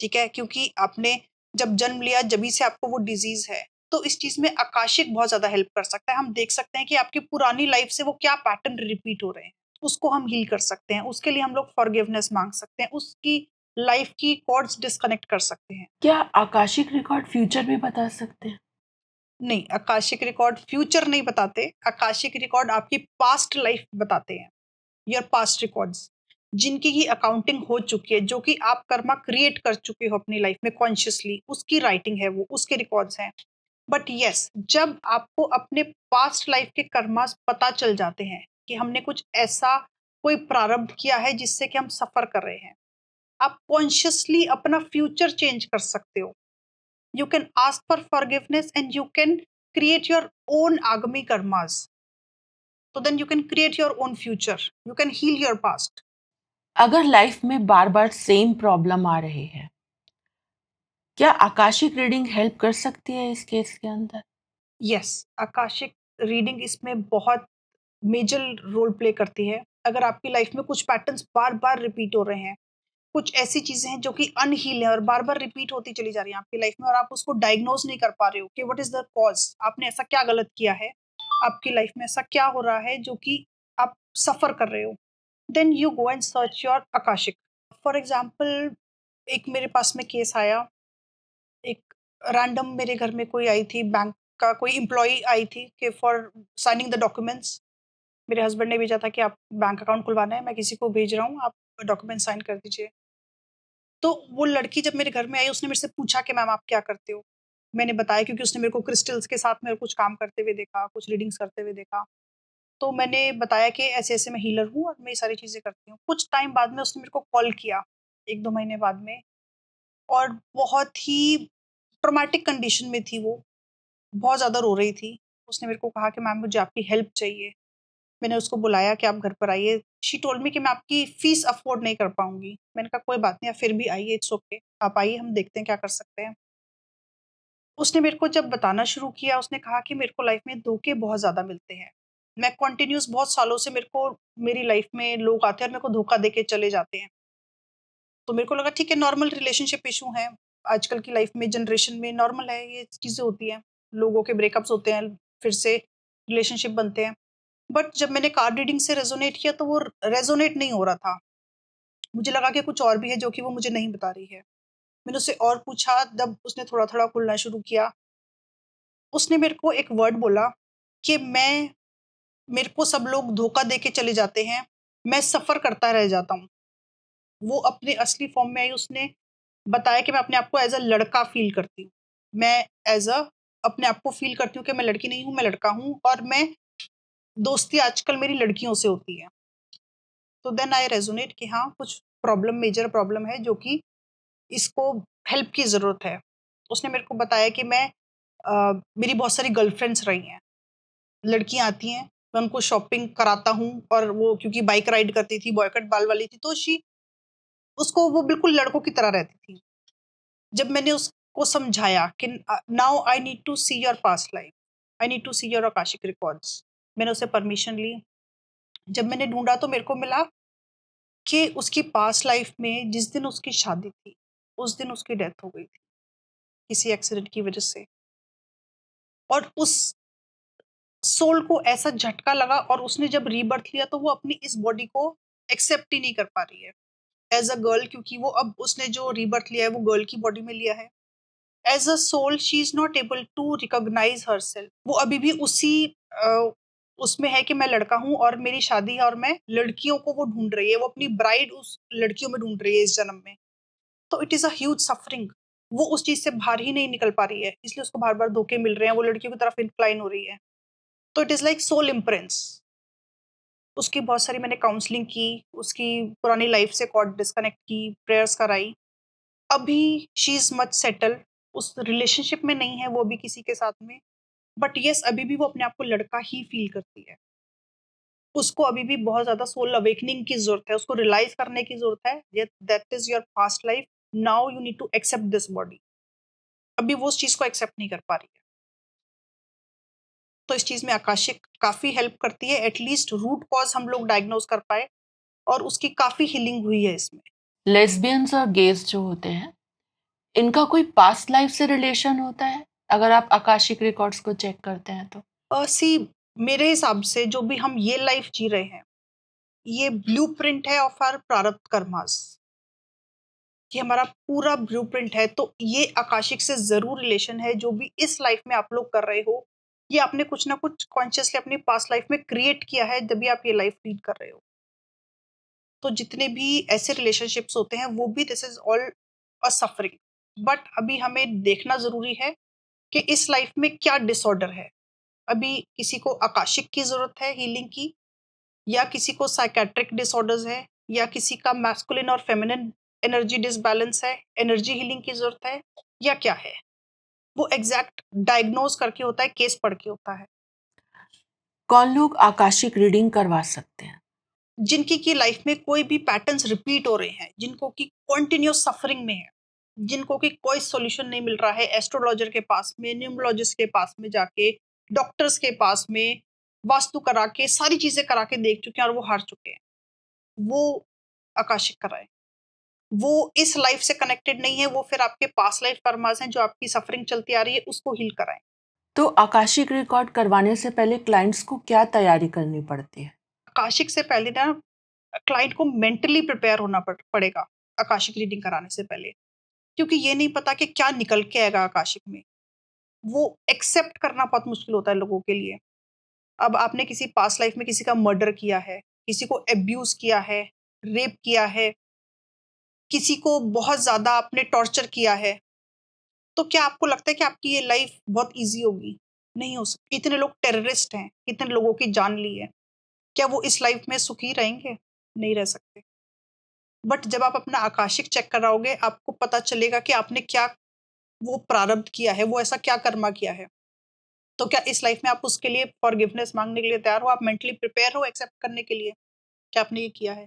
ठीक है, क्योंकि आपने जब जन्म लिया जभी से आपको वो डिजीज है। तो इस चीज में आकाशिक बहुत ज्यादा हेल्प कर सकता है। हम देख सकते हैं कि आपकी पुरानी लाइफ से वो क्या पैटर्न रिपीट हो रहे हैं, उसको हम हील कर सकते हैं, उसके लिए हम लोग फॉरगिवनेस मांग सकते हैं, उसकी लाइफ की कॉर्ड्स डिस्कनेक्ट कर सकते हैं। क्या आकाशिक रिकॉर्ड फ्यूचर भी बता सकते हैं? नहीं, आकाशिक रिकॉर्ड फ्यूचर नहीं बताते, आकाशिक रिकॉर्ड आपकी पास्ट लाइफ बताते हैं, योर पास्ट रिकॉर्ड्स, जिनकी की अकाउंटिंग हो चुकी है, जो कि आप कर्मा क्रिएट कर चुके हो अपनी लाइफ में कॉन्शियसली, उसकी राइटिंग है, वो उसके रिकॉर्ड्स हैं। बट यस, जब आपको अपने पास्ट लाइफ के कर्मास पता चल जाते हैं कि हमने कुछ ऐसा कोई प्रारब्ध किया है जिससे कि हम सफर कर रहे हैं, आप कॉन्शियसली अपना फ्यूचर चेंज कर सकते हो। You can ask for forgiveness and you can create your own आगमी karmas, so then you can create your own future, you can heal your past. अगर लाइफ में बार बार सेम प्रॉब्लम आ रहे हैं, क्या आकाशिक रीडिंग हेल्प कर सकती है इस केस के अंदर? यस, आकाशिक रीडिंग इसमें बहुत मेजर रोल प्ले करती है। अगर आपकी लाइफ में कुछ पैटर्न्स बार बार रिपीट हो रहे हैं, कुछ ऐसी चीजें हैं जो कि अनहील है और बार बार रिपीट होती चली जा रही हैं आपकी लाइफ में, और आप उसको डायग्नोज नहीं कर पा रहे हो कि व्हाट इज द कॉज, आपने ऐसा क्या गलत किया है, आपकी लाइफ में ऐसा क्या हो रहा है जो कि आप सफर कर रहे हो, then you go and search your akashic. For example, एक मेरे पास में केस आया, एक रैंडम मेरे घर में कोई आई थी, बैंक का कोई एम्प्लॉई आई थी कि फॉर साइनिंग द डॉक्यूमेंट्स। मेरे हस्बैंड ने भेजा था कि आप बैंक अकाउंट खुलवाना है, मैं किसी को भेज रहा हूँ, आप डॉक्यूमेंट साइन कर दीजिए। तो वो लड़की जब मेरे घर में आई, उसने मेरे से पूछा कि मैम आप क्या करते हो? मैंने बताया, क्योंकि उसने मेरे को क्रिस्टल्स के साथ में कुछ काम करते हुए देखा, कुछ रीडिंग्स करते हुए देखा। तो मैंने बताया कि ऐसे-ऐसे मैं हीलर हूँ और मैं ये सारी चीज़ें करती हूँ। कुछ टाइम बाद में उसने मेरे को कॉल किया, 1-2 महीने बाद में, और बहुत ही ट्रॉमेटिक कंडीशन में थी वो, बहुत ज़्यादा रो रही थी। उसने मेरे को कहा कि मैम मुझे आपकी हेल्प चाहिए। मैंने उसको बुलाया कि आप घर पर आइए। शी टोल्ड मी कि मैं आपकी फीस अफ़ोर्ड नहीं कर पाऊँगी। मैंने कहा कोई बात नहीं, आप फिर भी आइए, इट्स ओके। आप आइए, हम देखते हैं क्या कर सकते हैं। उसने मेरे को जब बताना शुरू किया, उसने कहा कि मेरे को लाइफ़ में धोखे बहुत ज़्यादा मिलते हैं। मैं कंटिन्यूअस बहुत सालों से, मेरे को मेरी लाइफ़ में लोग आते हैं और मेरे को धोखा देके चले जाते हैं। तो मेरे को लगा ठीक है, नॉर्मल रिलेशनशिप इश्यू है। आजकल की लाइफ़ में, जनरेशन में नॉर्मल है, ये चीज़ें होती हैं। लोगों के ब्रेकअप्स होते हैं, फिर से रिलेशनशिप बनते हैं। बट जब मैंने कार्ड रीडिंग से रेज़ोनेट किया तो वो रेज़ोनेट नहीं हो रहा था। मुझे लगा कि कुछ और भी है जो कि वो मुझे नहीं बता रही है। मैंने उससे और पूछा, जब उसने थोड़ा-थोड़ा खुलना शुरू किया, उसने मेरे को एक वर्ड बोला कि मेरे को सब लोग धोखा दे के चले जाते हैं, मैं सफ़र करता रह जाता हूँ। वो अपने असली फ़ॉर्म में आई, उसने बताया कि मैं अपने आप को एज़ अ लड़का फ़ील करती हूँ। मैं एज़ अ अपने आप को फ़ील करती हूँ कि मैं लड़की नहीं हूँ, मैं लड़का हूँ, और मैं दोस्ती आजकल मेरी लड़कियों से होती है। तो देन आई रेज़ोनेट कि हाँ, कुछ प्रॉब्लम, मेजर प्रॉब्लम है जो कि इसको हेल्प की ज़रूरत है। उसने मेरे को बताया कि मेरी बहुत सारी गर्लफ्रेंड्स रही हैं। लड़कियाँ आती हैं, मैं उनको शॉपिंग कराता हूँ, और वो क्योंकि बाइक राइड करती थी, बॉय कट बाल वाली थी, तो उसको वो बिल्कुल लड़कों की तरह रहती थी। जब मैंने उसको समझाया कि now I need to see your past life, I need to see your akashic records, मैंने उससे परमिशन ली। जब मैंने ढूँढा तो मेरे को मिला कि उसकी पास्ट लाइफ में जिस दिन उसकी शादी थी, उस दिन उसकी डेथ हो गई थी, किसी एक्सीडेंट की वजह से। और उस सोल को ऐसा झटका लगा और उसने जब रीबर्थ लिया तो वो अपनी इस बॉडी को एक्सेप्ट ही नहीं कर पा रही है एज अ गर्ल, क्योंकि वो अब उसने जो रीबर्थ लिया है वो गर्ल की बॉडी में लिया है। As a soul she is not able to recognise herself. वो अभी भी उसी उसमें है कि मैं लड़का हूँ और मेरी शादी है और मैं लड़कियों को वो ढूंढ रही है, वो अपनी ब्राइड उस लड़कियों में ढूंढ रही है इस जन्म में। तो it is a huge suffering. वो उस चीज से बाहर ही नहीं निकल पा रही है, इसलिए उसको बार बार धोखे मिल रहे हैं, वो लड़कियों की तरफ इंक्लाइन हो रही है। तो इट इज लाइक सोल इम्प्रेंस। उसकी बहुत सारी मैंने काउंसलिंग की, उसकी पुरानी लाइफ से कॉर्ड डिस्कनेक्ट की, प्रेयर्स कराई। अभी शी इज मच सेटल, उस रिलेशनशिप में नहीं है वो अभी किसी के साथ में। बट यस, अभी भी वो अपने आप को लड़का ही फील करती है। उसको अभी भी बहुत ज्यादा सोल अवेकनिंग की जरूरत है, उसको रियलाइज करने की जरूरत है that is your past life, now you need to accept this body. अभी वो उस चीज को एक्सेप्ट नहीं कर पा रही है। तो इस चीज में आकाशिक काफी हेल्प करती है, एटलीस्ट रूट कॉज हम लोग डायग्नोज कर पाए, और उसकी काफी हीलिंग हुई है इसमें। लेस्बियंस और गेज जो होते हैं, इनका कोई पास्ट लाइफ से रिलेशन होता है अगर आप आकाशिक रिकॉर्ड्स को चेक करते हैं तो? सी, मेरे हिसाब से जो भी हम ये लाइफ जी रहे हैं, ये ब्लूप्रिंट है ऑफ आवर प्रारब्ध कर्मास। ये हमारा पूरा ब्लूप्रिंट है। तो ये आकाशिक से जरूर रिलेशन है। जो भी इस लाइफ में आप लोग कर रहे हो, ये आपने कुछ ना कुछ कॉन्शियसली अपनी पास्ट लाइफ में क्रिएट किया है जब भी आप ये लाइफ लीड कर रहे हो। तो जितने भी ऐसे रिलेशनशिप्स होते हैं वो भी this is all a suffering. But अभी हमें देखना जरूरी है कि इस लाइफ में क्या डिसऑर्डर है। अभी किसी को आकाशिक की जरूरत है हीलिंग की, या किसी को साइकेट्रिक डिसऑर्डर्स है, या किसी का मैस्कुलिन और फेमिनिन एनर्जी डिसबैलेंस है, एनर्जी हीलिंग की जरूरत है, या क्या है। वो एग्जैक्ट डायग्नोज करके होता है, केस पढ़ के होता है। कौन लोग आकाशिक रीडिंग करवा सकते हैं? जिनकी की लाइफ में कोई भी पैटर्न्स रिपीट हो रहे हैं, जिनको की कंटिन्यूस सफरिंग में है, जिनको की कोई सॉल्यूशन नहीं मिल रहा है, एस्ट्रोलॉजर के पास में, न्यूमरोलॉजिस्ट के पास में जाके, डॉक्टर्स के पास में, वास्तु करा के, सारी चीजें करा के देख चुके हैं और वो हार चुके हैं, वो आकाशिक कराए। वो इस लाइफ से कनेक्टेड नहीं है, वो फिर आपके पास लाइफ कर्मास हैं जो आपकी सफरिंग चलती आ रही है, उसको हील कराएं। तो आकाशिक रिकॉर्ड करवाने से पहले क्लाइंट्स को क्या तैयारी करनी पड़ती है? आकाशिक से पहले ना क्लाइंट को मेंटली प्रिपेयर होना पड़ेगा आकाशिक रीडिंग कराने से पहले, क्योंकि ये नहीं पता कि क्या निकल के आएगा आकाशिक में। वो एक्सेप्ट करना बहुत मुश्किल होता है लोगों के लिए। अब आपने किसी पास्ट लाइफ में किसी का मर्डर किया है, किसी को एब्यूज किया है, रेप किया है, किसी को बहुत ज्यादा आपने टॉर्चर किया है, तो क्या आपको लगता है कि आपकी ये लाइफ बहुत ईज़ी होगी? नहीं हो सकती। इतने लोग टेररिस्ट हैं, कितने लोगों की जान ली है। क्या वो इस लाइफ में सुखी रहेंगे? नहीं रह सकते। बट जब आप अपना आकाशिक चेक कराओगे, आपको पता चलेगा कि आपने क्या वो प्रारब्ध किया है, वो ऐसा क्या कर्मा किया है। तो क्या इस लाइफ में आप उसके लिए फॉरगिवनेस माँगने के लिए तैयार हो? आप मेंटली प्रिपेयर हो एक्सेप्ट करने के लिए कि आपने ये किया है?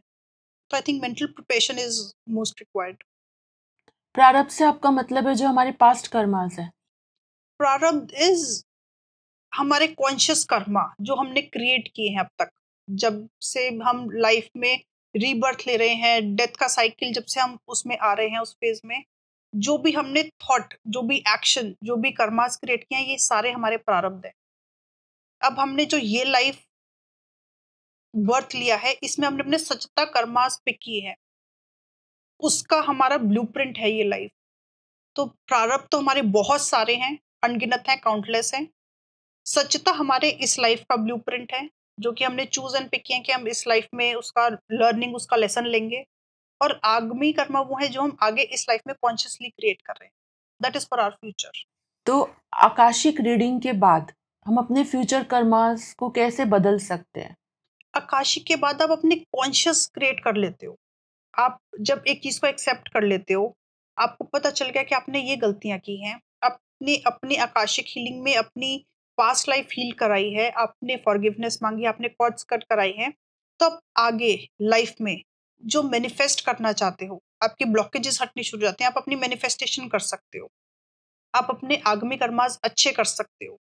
तो I think mental preparation is most required. प्रारब्ध से आपका मतलब है जो हमारे पास्ट कर्मास है? प्रारब्ध इज़ हमारे कॉन्शियस कर्मा जो हमने क्रिएट किए हैं अब तक, जब से हम लाइफ में रीबर्थ ले रहे हैं, डेथ का साइकिल जब से हम उसमें आ रहे हैं, उस फेज में जो भी हमने थॉट, जो भी एक्शन, जो भी कर्मास क्रिएट किए हैं, ये सारे हमारे प्रारब्ध है। अब हमने जो ये लाइफ बर्थ लिया है, इसमें हमने अपने सचता कर्मास पिक किए हैं, उसका हमारा ब्लूप्रिंट है ये लाइफ। तो प्रारब्ध तो हमारे बहुत सारे हैं, अनगिनत हैं, काउंटलेस हैं। सच्चता हमारे इस लाइफ का ब्लूप्रिंट है, जो कि हमने चूज एंड पिक किया है कि हम इस लाइफ में उसका लर्निंग, उसका लेसन लेंगे। और आगामी कर्म वो है जो हम आगे इस लाइफ में कॉन्शियसली क्रिएट कर रहे हैं। That is for our future. तो आकाशिक रीडिंग के बाद हम अपने फ्यूचर कर्मास को कैसे बदल सकते हैं? आकाशिक के बाद आप अपने कॉन्शियस क्रिएट कर लेते हो। आप जब एक चीज को एक्सेप्ट कर लेते हो, आपको पता चल गया कि आपने ये गलतियां की हैं, आपने अपनी आकाशिक हीलिंग में अपनी पास्ट लाइफ हील कराई है, आपने फॉरगिवनेस मांगी, आपने कॉर्ड्स कट कराई है। तो आप आगे लाइफ में जो मैनिफेस्ट करना चाहते हो, आपके ब्लॉकेजेस हटने शुरू हो जाते हैं, आप अपनी मैनिफेस्टेशन कर सकते हो, आप अपने आगामी कर्मास अच्छे कर सकते हो।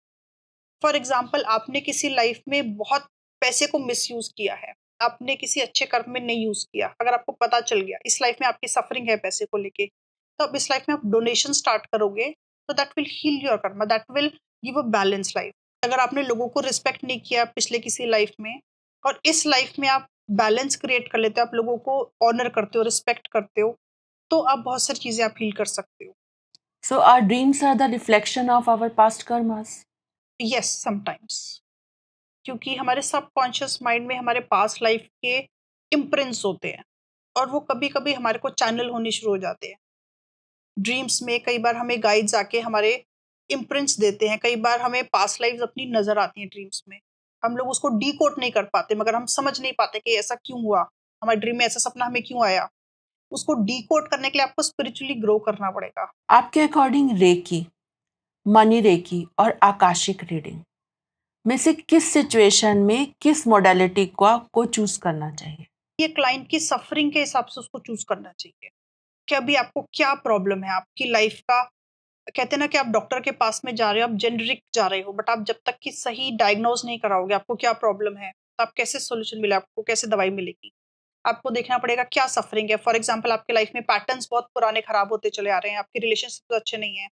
फॉर एग्जाम्पल, आपने किसी लाइफ में बहुत पैसे को मिसयूज किया है, आपने किसी अच्छे कर्म में नहीं यूज किया, अगर आपको पता चल गया इस लाइफ में आपकी सफरिंग है पैसे को लेके, तो अब इस लाइफ में आप डोनेशन स्टार्ट करोगे, तो that will heal your karma, that will give a balance life. अगर आपने लोगों को रिस्पेक्ट नहीं किया पिछले किसी लाइफ में और इस लाइफ में आप बैलेंस क्रिएट कर लेते हो, आप लोगों को ऑनर करते हो, रिस्पेक्ट करते हो, तो आप बहुत सारी चीजें आप फील कर सकते हो। So our dreams are the reflection of our past karmas. Yes, sometimes, क्योंकि हमारे सबकॉन्शियस माइंड में हमारे पास्ट लाइफ के इम्प्रिंट्स होते हैं और वो कभी कभी हमारे को चैनल होने शुरू हो जाते हैं। ड्रीम्स में कई बार हमें गाइड्स आके हमारे इम्प्रिंट्स देते हैं, कई बार हमें पास्ट लाइफ अपनी नजर आती हैं ड्रीम्स में। हम लोग उसको डीकोड नहीं कर पाते, मगर हम समझ नहीं पाते कि ऐसा क्यों हुआ, हमारे ड्रीम में ऐसा सपना हमें क्यों आया। उसको डीकोड करने के लिए आपको स्पिरिचुअली ग्रो करना पड़ेगा। आपके अकॉर्डिंग रेकी, मनी रेकी और आकाशिक रीडिंग में से किस सिचुएशन में किस मोडालिटी को चूज करना चाहिए? ये क्लाइंट की सफरिंग के हिसाब से उसको चूज करना चाहिए कि अभी आपको क्या प्रॉब्लम है आपकी लाइफ का। कहते हैं ना कि आप डॉक्टर के पास में जा रहे हो, आप जेनरिक जा रहे हो, बट आप जब तक कि सही डायग्नोज नहीं कराओगे आपको क्या प्रॉब्लम है, तो आप कैसे सोल्यूशन मिले, आपको कैसे दवाई मिलेगी। आपको देखना पड़ेगा क्या सफरिंग है। फॉर एग्जाम्पल, आपके लाइफ में पैटर्न्स बहुत पुराने खराब होते चले आ रहे हैं, आपके रिलेशनशिप अच्छे नहीं है,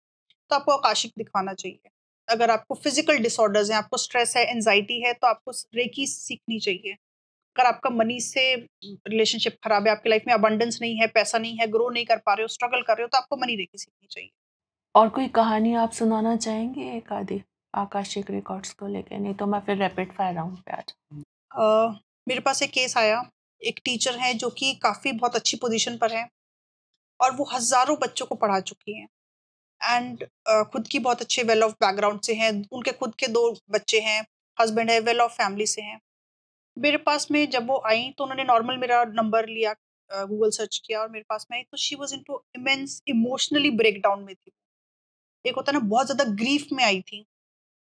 तो आपको आकाशिक दिखाना चाहिए। अगर आपको फिजिकल डिसऑर्डर्स हैं, आपको स्ट्रेस है, एंजाइटी है, तो आपको रेकी सीखनी चाहिए। अगर आपका मनी से रिलेशनशिप खराब है, आपकी लाइफ में अबंडेंस नहीं है, पैसा नहीं है, ग्रो नहीं कर पा रहे हो, स्ट्रगल कर रहे हो, तो आपको मनी रेकी सीखनी चाहिए। और कोई कहानी आप सुनाना चाहेंगे एक आधी आकाशिक रिकॉर्ड्स को लेके? नहीं तो मैं फिर रैपिड फायर राउंड पे आ जाऊँ। मेरे पास एक केस आया, एक टीचर है जो कि काफ़ी बहुत अच्छी पोजीशन पर है और वो हज़ारों बच्चों को पढ़ा चुकी हैं एंड खुद की बहुत अच्छे वेल ऑफ बैकग्राउंड से हैं, उनके खुद के 2 बच्चे हैं, हस्बैंड है, वेल ऑफ फैमिली से हैं। मेरे पास में जब वो आई तो उन्होंने नॉर्मल मेरा नंबर लिया, गूगल सर्च किया और मेरे पास में आई, तो she was into immense emotionally breakdown में थी। एक होता है ना, बहुत ज़्यादा ग्रीफ में आई थी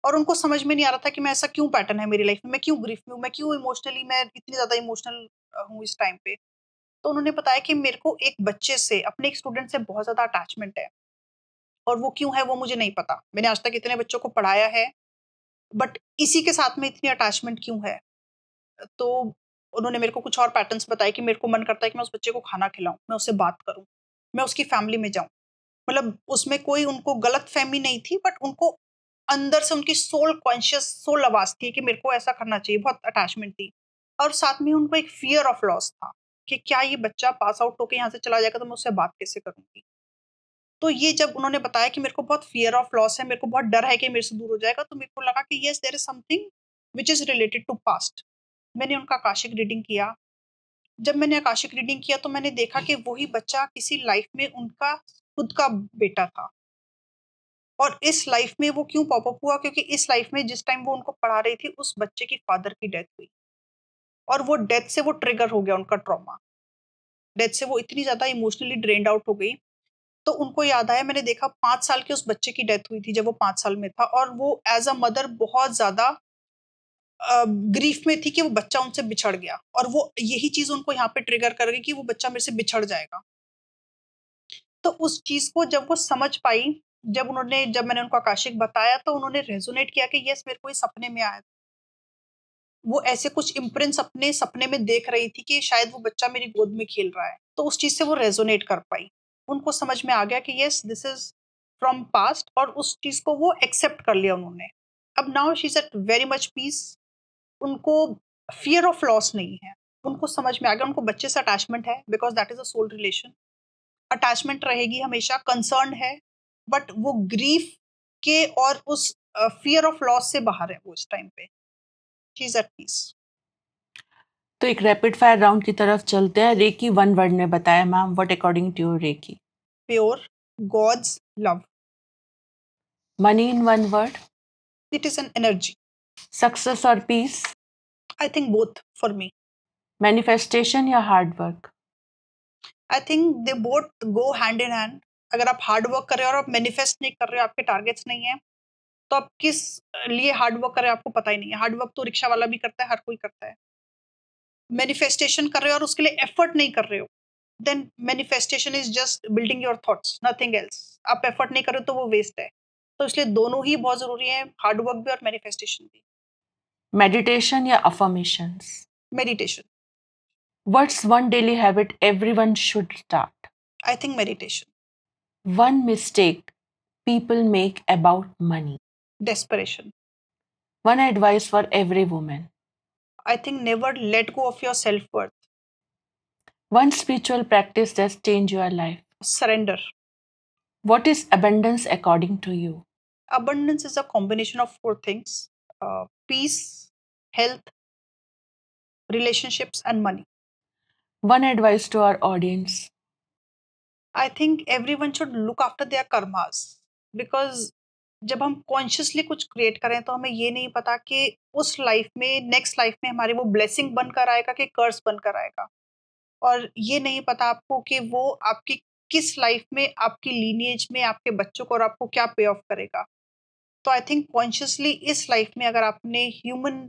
और उनको समझ में नहीं आ रहा था कि मैं ऐसा क्यों पैटर्न है मेरी लाइफ में, मैं क्यों ग्रीफ में हूँ, मैं क्यों इमोशनली मैं इतनी ज़्यादा इमोशनल हूँ इस टाइम पे। तो उन्होंने बताया कि मेरे को एक बच्चे से, अपने एक स्टूडेंट से बहुत ज़्यादा अटैचमेंट है और वो क्यों है वो मुझे नहीं पता। मैंने आज तक इतने बच्चों को पढ़ाया है, बट इसी के साथ में इतनी अटैचमेंट क्यों है? तो उन्होंने मेरे को कुछ और पैटर्न्स बताए कि मेरे को मन करता है कि मैं उस बच्चे को खाना खिलाऊँ, मैं उससे बात करूँ, मैं उसकी फैमिली में जाऊँ। मतलब उसमें कोई उनको गलतफ़हमी नहीं थी, बट उनको अंदर से उनकी सोल आवाज़ थी कि मेरे को ऐसा करना चाहिए, बहुत अटैचमेंट थी। और साथ में उनको एक फ़ियर ऑफ लॉस था कि क्या ये बच्चा पास आउट होके यहाँ से चला जाएगा तो मैं उससे बात कैसे करूँगी? तो ये जब उन्होंने बताया कि मेरे को बहुत फ़ियर ऑफ लॉस है, मेरे को बहुत डर है कि मेरे से दूर हो जाएगा, तो मेरे को लगा कि yes, there is something which is related to past. मैंने उनका आकाशिक रीडिंग किया। जब मैंने आकाशिक रीडिंग किया तो मैंने देखा कि वही बच्चा किसी लाइफ़ में उनका खुद का बेटा था। और इस लाइफ में वो क्यों पॉप अप हुआ, क्योंकि इस लाइफ में जिस टाइम वो उनको पढ़ा रही थी, उस बच्चे की फादर की डेथ हुई और वो डेथ से वो ट्रिगर हो गया उनका ट्रॉमा। डेथ से वो इतनी ज़्यादा इमोशनली ड्रेन्ड आउट हो गई, तो उनको याद आया, मैंने देखा 5 साल के उस बच्चे की डेथ हुई थी जब वो 5 साल में था और वो एज़ अ मदर बहुत ज़्यादा ग्रीफ में थी कि वो बच्चा उनसे बिछड़ गया और वो यही चीज़ उनको यहाँ पे ट्रिगर कर गई कि वो बच्चा मेरे से बिछड़ जाएगा। तो उस चीज़ को जब वो समझ पाई, जब मैंने उनको आकाशिक बताया तो उन्होंने रेज़ोनेट किया कि येस, मेरे को ये सपने में आया। वो ऐसे कुछ इम्प्रिंट्स अपने सपने में देख रही थी कि शायद वो बच्चा मेरी गोद में खेल रहा है। तो उस चीज़ से वो रेज़ोनेट कर पाई। उनको समझ में आ गया कि yes, this is from past और उस चीज़ को वो एक्सेप्ट कर लिया उन्होंने। अब now she is at very much peace. उनको फ़ियर ऑफ लॉस नहीं है। उनको समझ में आ गया, उनको बच्चे से अटैचमेंट है because that is a soul relation. Attachment रहेगी हमेशा, कंसर्न है, बट वो ग्रीफ के और उस फ़ियर ऑफ लॉस से बाहर है वो इस टाइम पे। She is at peace. तो एक रैपिड फायर राउंड की तरफ चलते हैं। रेकी वन वर्ड में बताया ma'am, what according to you reiki? Pure, God's love. Money in one word? It is an energy. Success और peace? I think both for me. Manifestation या hard work? I think they both go hand in hand. अगर आप hard work कर रहे हो और आप manifest नहीं कर रहे हो, आपके टारगेट्स नहीं है, तो आप किस लिए हार्ड वर्क कर रहे हो आपको पता ही नहीं है। हार्ड वर्क तो रिक्शा वाला भी करता है, हर कोई करता है। मैनिफेस्टेशन कर रहे हो और उसके लिए एफर्ट नहीं कर रहे हो, then manifestation is just building your thoughts, nothing else. आप एफर्ट नहीं कर रहे हो तो वो वेस्ट है। तो इसलिए दोनों ही बहुत जरूरी है, हार्ड वर्क भी और मैनिफेस्टेशन भी। मेडिटेशन या affirmations? Meditation. What's one daily habit everyone should start? I think meditation. One mistake people make about money? Desperation. One advice for every woman. I think never let go of your self-worth. One spiritual practice that changed your life. Surrender. What is abundance according to you? Abundance is a combination of four things: peace, health, relationships, and money. One advice to our audience. I think everyone should look after their karmas, because जब हम consciously कुछ create करें तो हमें ये नहीं पता कि उस लाइफ में, नेक्स्ट लाइफ में हमारी वो ब्लेसिंग बनकर आएगा कि कर्स बनकर आएगा। और ये नहीं पता आपको कि वो आपकी किस लाइफ में, आपकी लीनिएज में, आपके बच्चों को और आपको क्या पे ऑफ करेगा। तो आई थिंक कॉन्शियसली इस लाइफ में अगर आपने human,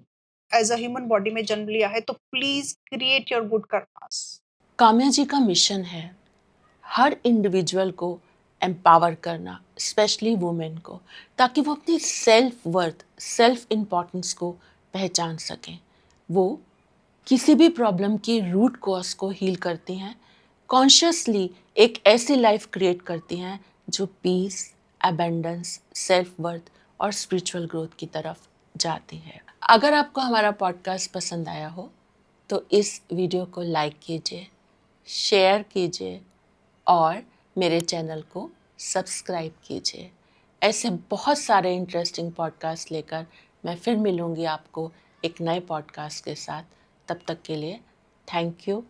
as a human body में जन्म लिया है, तो please create your good karmas. Kamya ji का मिशन है हर इंडिविजुअल को एम्पावर करना, स्पेशली वुमेन को, ताकि वो अपनी सेल्फ वर्थ, सेल्फ इम्पोर्टेंस को पहचान सकें। वो किसी भी प्रॉब्लम की रूट कॉज को हील करती हैं, कॉन्शियसली एक ऐसी लाइफ क्रिएट करती हैं जो पीस, अबेंडेंस, सेल्फ वर्थ और स्पिरिचुअल ग्रोथ की तरफ जाती है। अगर आपको हमारा पॉडकास्ट पसंद आया हो तो इस वीडियो को लाइक कीजिए, शेयर कीजिए और मेरे चैनल को सब्सक्राइब कीजिए। ऐसे बहुत सारे इंटरेस्टिंग पॉडकास्ट लेकर मैं फिर मिलूँगी आपको एक नए पॉडकास्ट के साथ। तब तक के लिए थैंक यू।